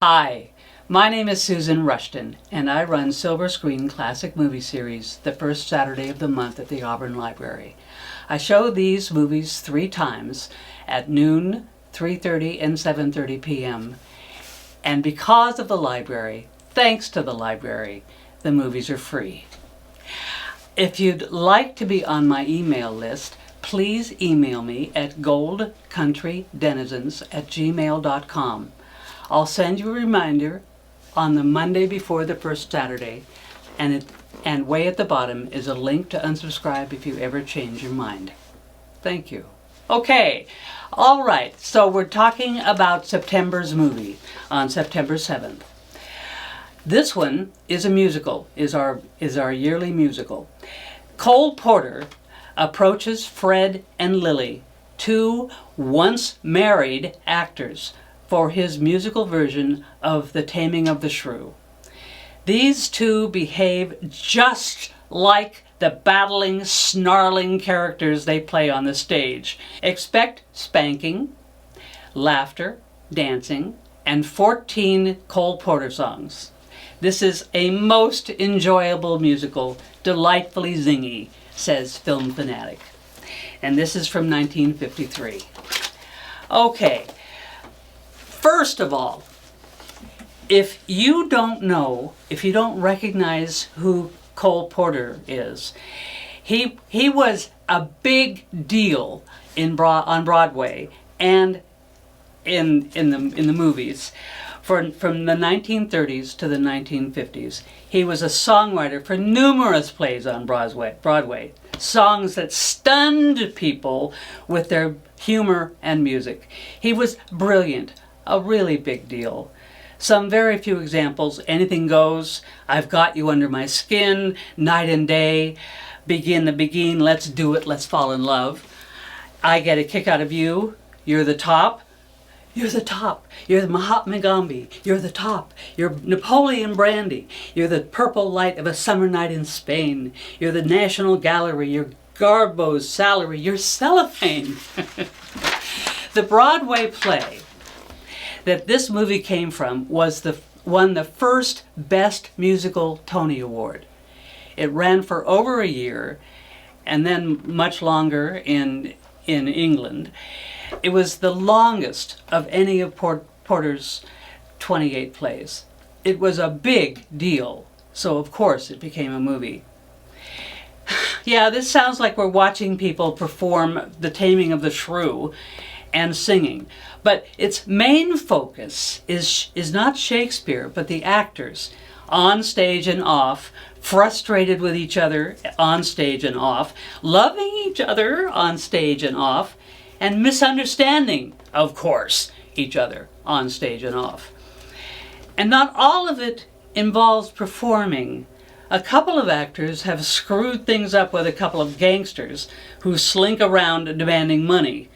Hi, my name is Susan Rushton, and I run Silver Screen Classic Movie Series the first Saturday of the month at the Auburn Library. I show these movies 3 times at noon, 3:30, and 7:30 p.m. And because of the library, thanks to the library, the movies are free. If you'd like to be on my email list, please email me at goldcountrydenizens@gmail.com. I'll send you a reminder on the Monday before the first Saturday, and way at the bottom is a link to unsubscribe if you ever change your mind. Thank you. Okay, all right, so we're talking about September's movie on September 7th. This one is a musical, is our yearly musical. Cole Porter approaches Fred and Lily, 2 once married actors, for his musical version of The Taming of the Shrew. These 2 behave just like the battling, snarling characters they play on the stage. Expect spanking, laughter, dancing, and 14 Cole Porter songs. This is a most enjoyable musical, delightfully zingy, says Film Fanatic. And this is from 1953. Okay. First of all, if you don't recognize who Cole Porter is, he was a big deal on Broadway and in the movies from the 1930s to the 1950s. He was a songwriter for numerous plays on Broadway, songs that stunned people with their humor and music. He was brilliant. A really big deal. Some very few examples: Anything Goes, I've Got You Under My Skin, Night and Day, Begin the Begin, Let's Do It, Let's Fall in Love, I Get a Kick Out of You, You're the Top, You're the Top, You're the Mahatma Gandhi, You're the Top, You're Napoleon Brandy, You're the Purple Light of a Summer Night in Spain, You're the National Gallery, You're Garbo's Salary, You're Cellophane. The Broadway play that this movie came from won the first Best Musical Tony Award. It ran for over a year and then much longer in England. It was the longest of any of Porter's 28 plays. It was a big deal, so of course it became a movie. Yeah, this sounds like we're watching people perform The Taming of the Shrew and singing. But its main focus is not Shakespeare, but the actors, on stage and off, frustrated with each other on stage and off, loving each other on stage and off, and misunderstanding, of course, each other on stage and off. And not all of it involves performing. A couple of actors have screwed things up with a couple of gangsters who slink around demanding money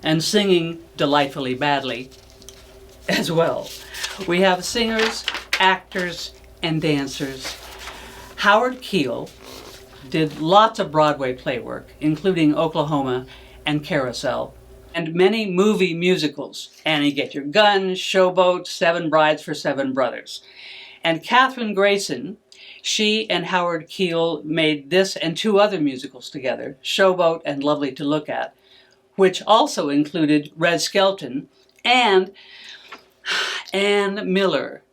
and singing delightfully badly as well. We have singers, actors, and dancers. Howard Keel did lots of Broadway play work, including Oklahoma and Carousel, and many movie musicals: Annie Get Your Gun, Showboat, 7 Brides for 7 Brothers. And Kathryn Grayson, she and Howard Keel made this and 2 other musicals together, Showboat and Lovely to Look At, which also included Red Skelton and Ann Miller,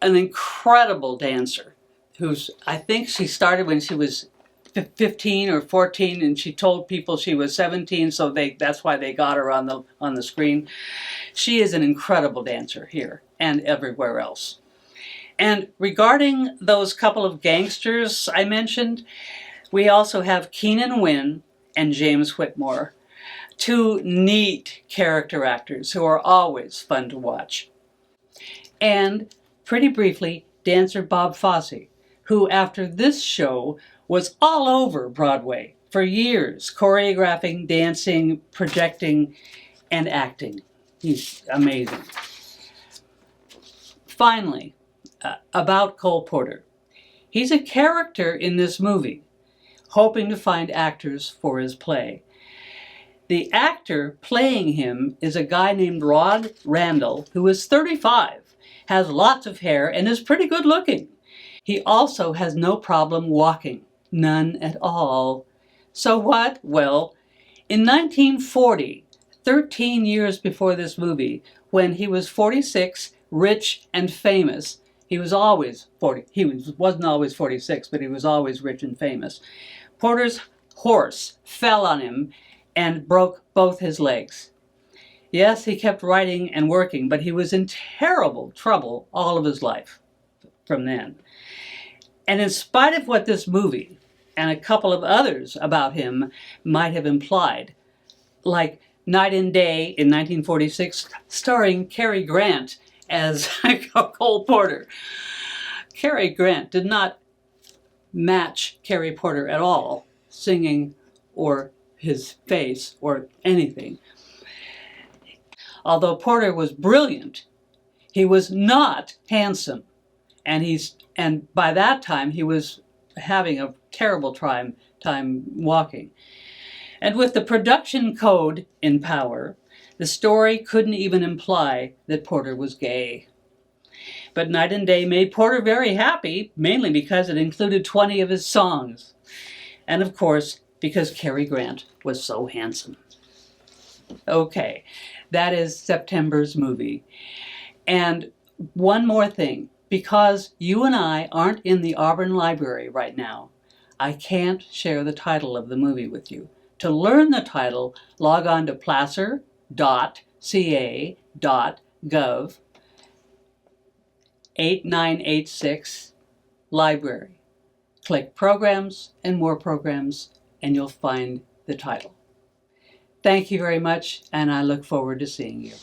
an incredible dancer I think she started when she was 15 or 14, and she told people she was 17, so that's why they got her on the screen. She is an incredible dancer here and everywhere else. And regarding those couple of gangsters I mentioned, we also have Keenan Wynn and James Whitmore, 2 neat character actors who are always fun to watch. And, pretty briefly, dancer Bob Fosse, who after this show was all over Broadway for years, choreographing, dancing, projecting, and acting. He's amazing. Finally, about Cole Porter. He's a character in this movie, hoping to find actors for his play. The actor playing him is a guy named Rod Randall, who is 35 has lots of hair, and is pretty good looking. He also has no problem walking. None at all. So what? Well, in 1940, 13 years before this movie, when he was 46, rich and famous, he was always 40. Wasn't always 46, but he was always rich and famous. Porter's horse fell on him and broke both his legs. Yes, he kept writing and working, but he was in terrible trouble all of his life from then. And in spite of what this movie and a couple of others about him might have implied, like Night and Day in 1946, starring Cary Grant as Cole Porter. Cary Grant did not match Cary Porter at all, singing or his face or anything. Although Porter was brilliant, he was not handsome, and by that time he was having a terrible time walking. And with the production code in power, the story couldn't even imply that Porter was gay. But Night and Day made Porter very happy, mainly because it included 20 of his songs. And of course, because Cary Grant was so handsome. Okay, that is September's movie. And one more thing, because you and I aren't in the Auburn Library right now, I can't share the title of the movie with you. To learn the title, log on to placer.ca.gov 8986 Library. Click Programs and More Programs, and you'll find the title. Thank you very much, and I look forward to seeing you.